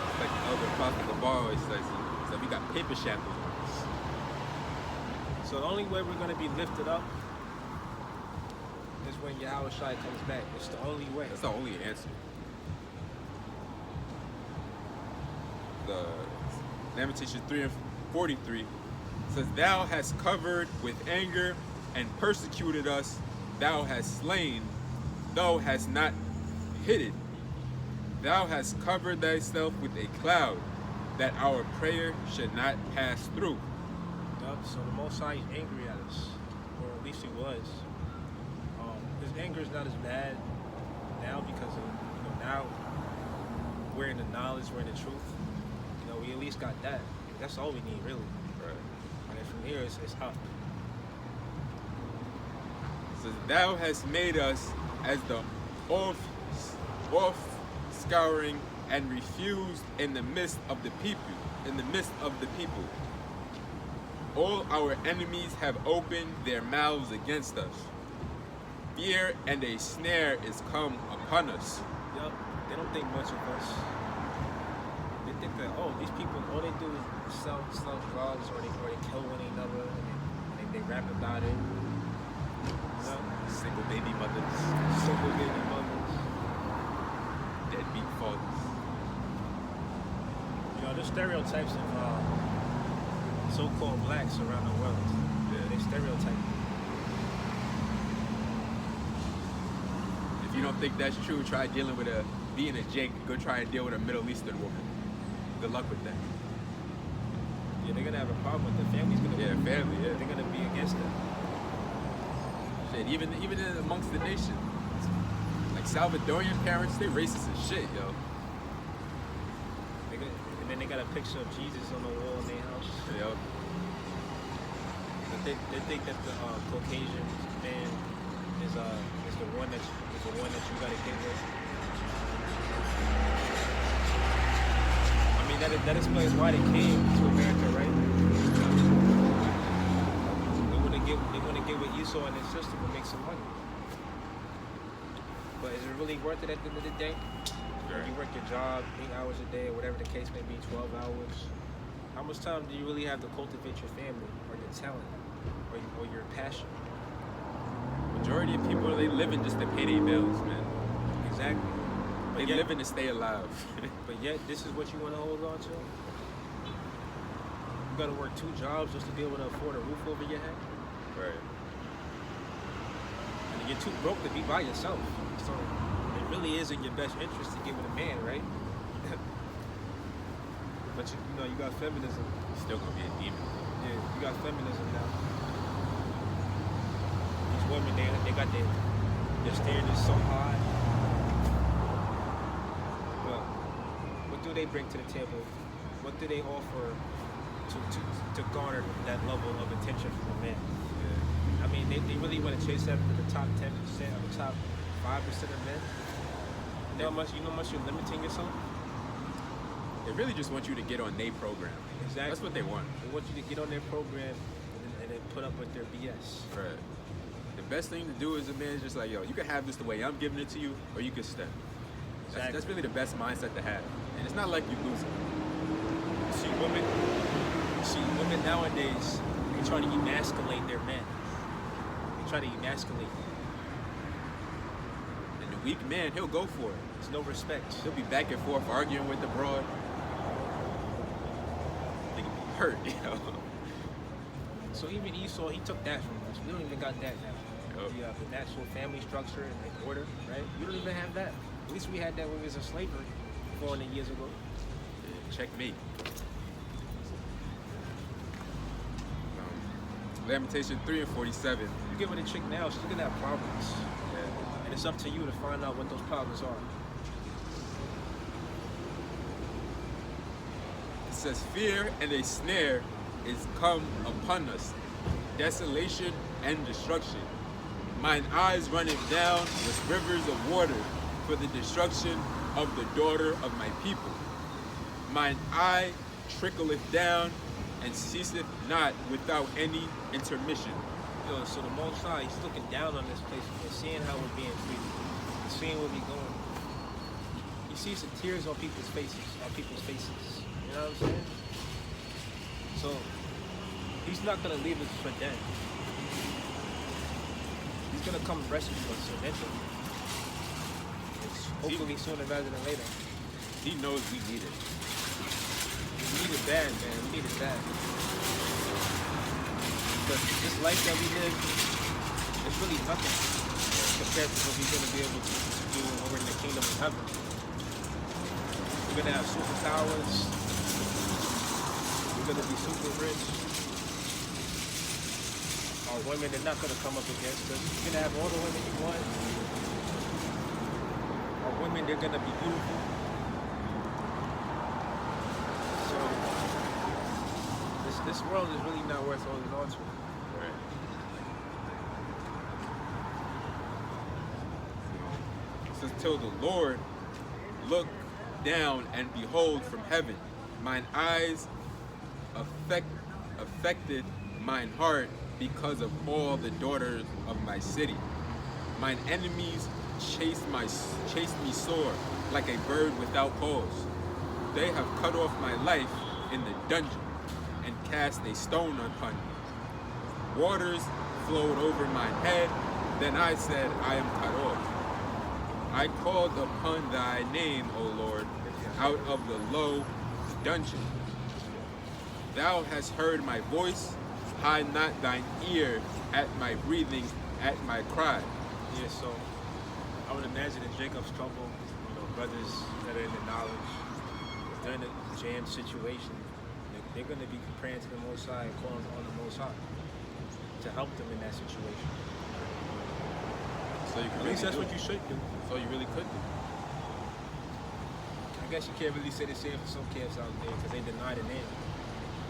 It's like the elder prophet Gabar always says, so we got paper shackles on us. So the only way we're going to be lifted up is when Yahweh Shai comes back. It's the only way. That's the only answer. The Lamentations 3:43 says, "Thou hast covered with anger and persecuted us. Thou hast slain. Thou hast not hidden. Thou hast covered thyself with a cloud, that our prayer should not pass through." So the Most High is angry at us, or at least he was. His anger is not as bad now because of, now we're in the knowledge, we're in the truth. We at least got that. That's all we need, really. Right. And then from here, it's up. It says, "Thou hast made us as the off-scouring and refused in the midst of the people. All our enemies have opened their mouths against us. Fear and a snare is come upon us." Yup. They don't think much of us. They think that, these people, all they do is sell drugs, or they kill one another, and they rap about it. Single baby mothers. Deadbeat fathers. There's stereotypes of so-called blacks around the world. Yeah. They stereotype. If you don't think that's true, try dealing with being a Jake. Go try and deal with a Middle Eastern woman. Good luck with that. Yeah, they're gonna have a problem with the family's gonna be. Family. Yeah. They're gonna be against it. Shit, even in amongst the nation, like Salvadorian parents, they racist as shit, yo. And then they got a picture of Jesus on the wall in their house. Yo. They think that the Caucasian man is the one that you gotta get with. I mean that explains why they came to America, right? They want to get with Esau and his sister to make some money. But is it really worth it at the end of the day? Sure. You work your job 8 hours a day, or whatever the case may be, 12 hours. How much time do you really have to cultivate your family, or your talent, or your passion? Majority of people, they living just to pay their bills, man. Exactly. They living to stay alive. But yet, this is what you want to hold on to? You got to work 2 jobs just to be able to afford a roof over your head? Right. And you're too broke to be by yourself. So it really is in your best interest to get with a man, right? But you got feminism. You're still gonna be a demon. Yeah, you got feminism now. These women, they got their standards so high. Well, what do they bring to the table? What do they offer to garner that level of attention from a man? Yeah. I mean, they really want to chase after the top 10% or the top 5% of men. You know how much you're limiting yourself? They really just want you to get on their program. Exactly. That's what they want. They want you to get on their program and then put up with their BS. Right. The best thing to do as a man is just like, yo, you can have this the way I'm giving it to you, or you can step. Exactly. That's really the best mindset to have. And it's not like you're losing. women, see, women nowadays, they try to emasculate their men. They try to emasculate them. And the weak man, he'll go for it. There's no respect. He'll be back and forth arguing with the broad. They can be hurt, you know. So even Esau, he took that from us. We don't even got that now. The natural family structure and like order, right? We don't even have that. At least we had that when we was in slavery 400 years ago. Yeah, checkmate. Lamentation 3 and 47. You get with a chick now, she's gonna have problems. Yeah. And it's up to you to find out what those problems are. It says, fear and a snare is come upon us, desolation and destruction. Mine eyes runneth down with rivers of water for the destruction of the daughter of my people. Mine eye trickleth down and ceaseth not without any intermission. Yo, so the Most High, he's looking down on this place and seeing how we're being treated. He's seeing where we're going. He sees the tears on people's faces, You know what I'm saying? So, he's not gonna leave us for dead. He's gonna come rescue us eventually. Hopefully sooner rather than later. He knows we need it. We need it bad, man. We need it bad. Because this life that we live, it's really nothing compared to what we're gonna be able to do when we're in the kingdom of heaven. We're gonna have superpowers. We're gonna be super rich. Our women are not gonna come up against us. You're gonna have all the women you want. Our women, they're gonna be beautiful. So this world is really not worth holding on to. Right. It says, till the Lord look down and behold from heaven, mine eyes affected mine heart because of all the daughters of my city. Mine enemies chased me sore like a bird without cause. They have cut off my life in the dungeon and cast a stone upon me. Waters flowed over mine head, then I said, I am cut off. I called upon thy name, O Lord, out of the low dungeon. Thou hast heard my voice, hide not thine ear at my breathing, at my cry. Yeah, so I would imagine in Jacob's trouble, brothers that are in the knowledge, if they're in a jam situation, they're going to be praying to the Most High and calling on the Most High to help them in that situation. So you can At least that's what you should do. So you really could do. I guess you can't really say the same for some camps out there because they deny the name.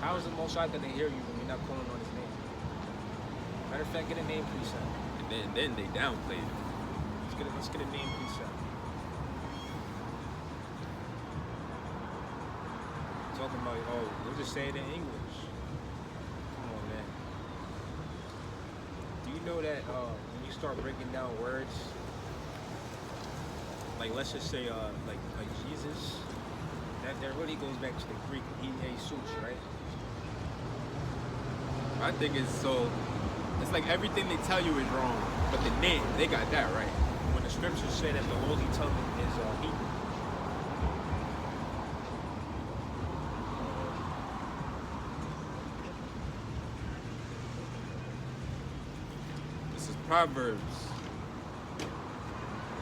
How is the Most High going to hear you when you're not calling on his name? Matter of fact, get a name precept. And then they downplayed it. Let's get a name precept. Talking about, oh, we'll just say it in English. Come on, man. Do you know that when you start breaking down words, like let's just say like Jesus, that really goes back to the Greek Jesus, right? My thing is, so it's like everything they tell you is wrong, but the name, they got that right. When the scriptures say that the holy tongue is Hebrew. This is Proverbs. I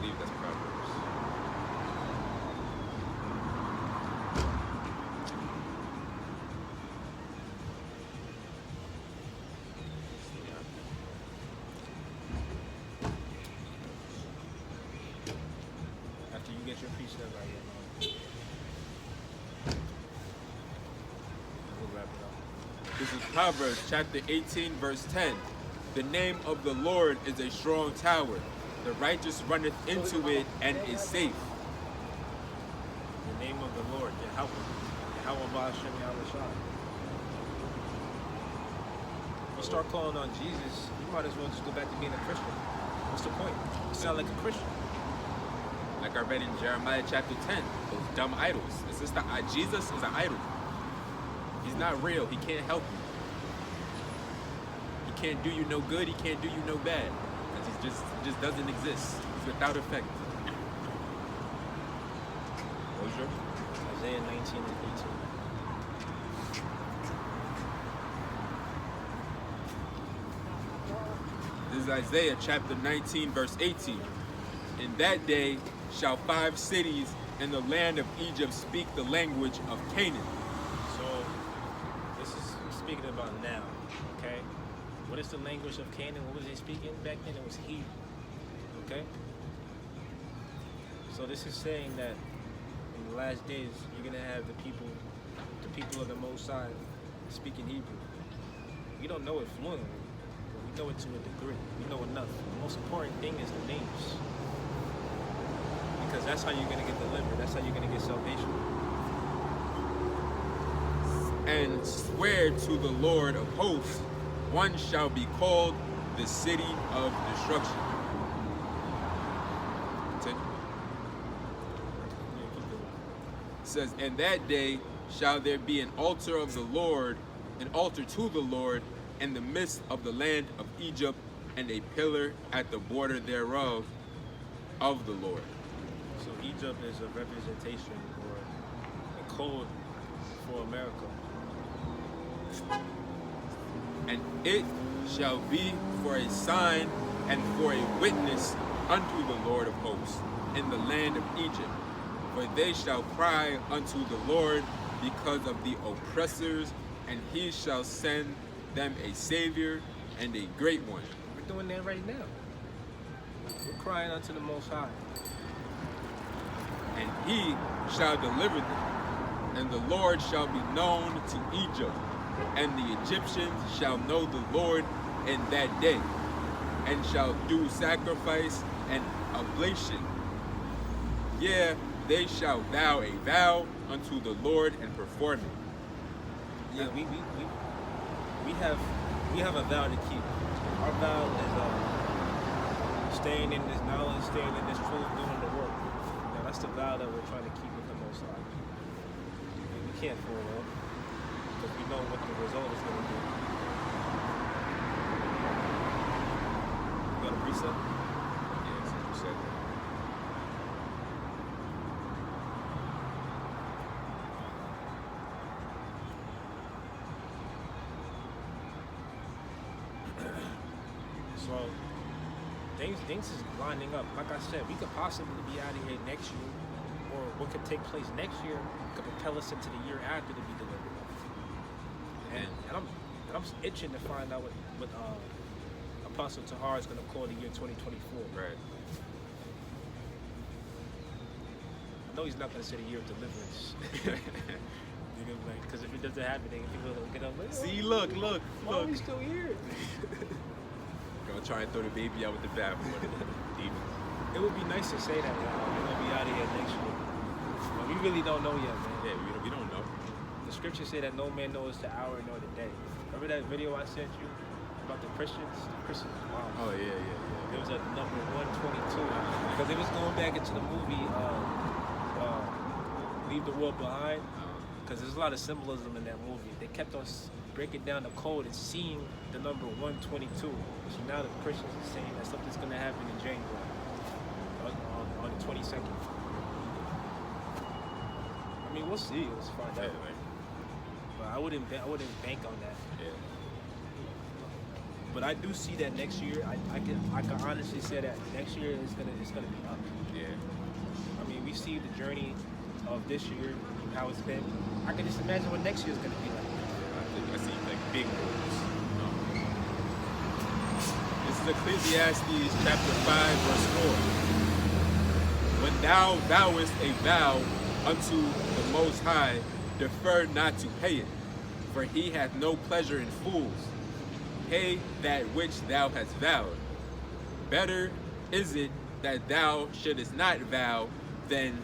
believe that's Proverbs. After you get your precept right here, we'll wrap it up. This is Proverbs chapter 18, verse 10. The name of the Lord is a strong tower. The righteous runneth into it and is safe. The name of the Lord, Yahweh. Yahweh Ba'ashem Yahushua. You start calling on Jesus, you might as well just go back to being a Christian. What's the point? You sound like a Christian. Like I read in Jeremiah chapter 10, those dumb idols. It's just that Jesus is an idol. He's not real. He can't help you. He can't do you no good. He can't do you no bad. Because he just doesn't exist. He's without effect. What was your? Isaiah 19 and 18. This is Isaiah chapter 19, verse 18. In that day shall 5 cities in the land of Egypt speak the language of Canaan. So, this is speaking about now, okay? What is the language of Canaan? What was they speaking back then? It was Hebrew, okay? So this is saying that in the last days, you're going to have the people of the Most High speaking Hebrew. We don't know it fluently, but we know it to a degree. We know enough. The most important thing is the names. Because that's how you're going to get delivered. That's how you're going to get salvation. And swear to the Lord of hosts, one shall be called the city of destruction. Continue. It says, and that day shall there be an altar of the Lord, an altar to the Lord in the midst of the land of Egypt, and a pillar at the border thereof of the Lord. So Egypt is a representation or a code for America. And it shall be for a sign and for a witness unto the Lord of hosts in the land of Egypt. For they shall cry unto the Lord because of the oppressors, and he shall send them a Savior and a great one. We're doing that right now. We're crying unto the Most High. And he shall deliver them, and the Lord shall be known to Egypt, and the Egyptians shall know the Lord in that day, and shall do sacrifice and oblation. Yeah, they shall vow a vow unto the Lord and perform it. Yeah, we have a vow to keep. Our vow is staying in this knowledge, staying in this truth, doing the work. Now that's the vow that we're trying to keep with the Most High. We can't fall off because we know what the result is going to be. You got a precept? Yes, you said that. So things is lining up. Like I said, we could possibly be out of here next year, or what could take place next year could propel us into the year after to be delivered. And I'm itching to find out what Apostle Tahar is going to call the year 2024. Right. I know he's not going to say the year of deliverance. Because if it doesn't happen, then people will get up like, See, look. why are we still here? Gonna try and throw the baby out with the bathwater. Demon. It would be nice to say that, we're going to be out of here next year. But we really don't know yet, man. Yeah, we don't know. The scriptures say that no man knows the hour nor the day. Remember that video I sent you about the Christians? Wow. Oh yeah. It was at number 122 because it was going back into the movie Leave the World Behind, because there's a lot of symbolism in that movie. They kept on breaking down the code and seeing the number 122. So now the Christians are saying that something's going to happen in January on the 22nd. I mean, we'll see. Let's find out. Right. But I wouldn't bank on that. Yeah. But I do see that next year. I can honestly say that next year is gonna be up. Yeah. I mean, we see the journey of this year, how it's been. I can just imagine what next year is gonna be like. I see like big moves. This is Ecclesiastes chapter 5, verse 4. When thou vowest a vow unto the Most High, defer not to pay it, for he hath no pleasure in fools. Pay that which thou hast vowed. Better is it that thou shouldest not vow than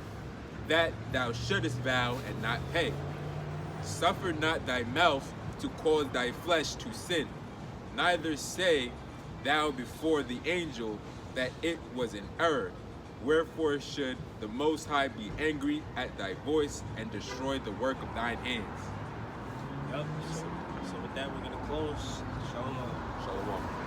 that thou shouldest vow and not pay. Suffer not thy mouth to cause thy flesh to sin, neither say thou before the angel that it was an error. Wherefore should the Most High be angry at thy voice and destroy the work of thine hands? that, we're gonna close. Shalom. Shalom.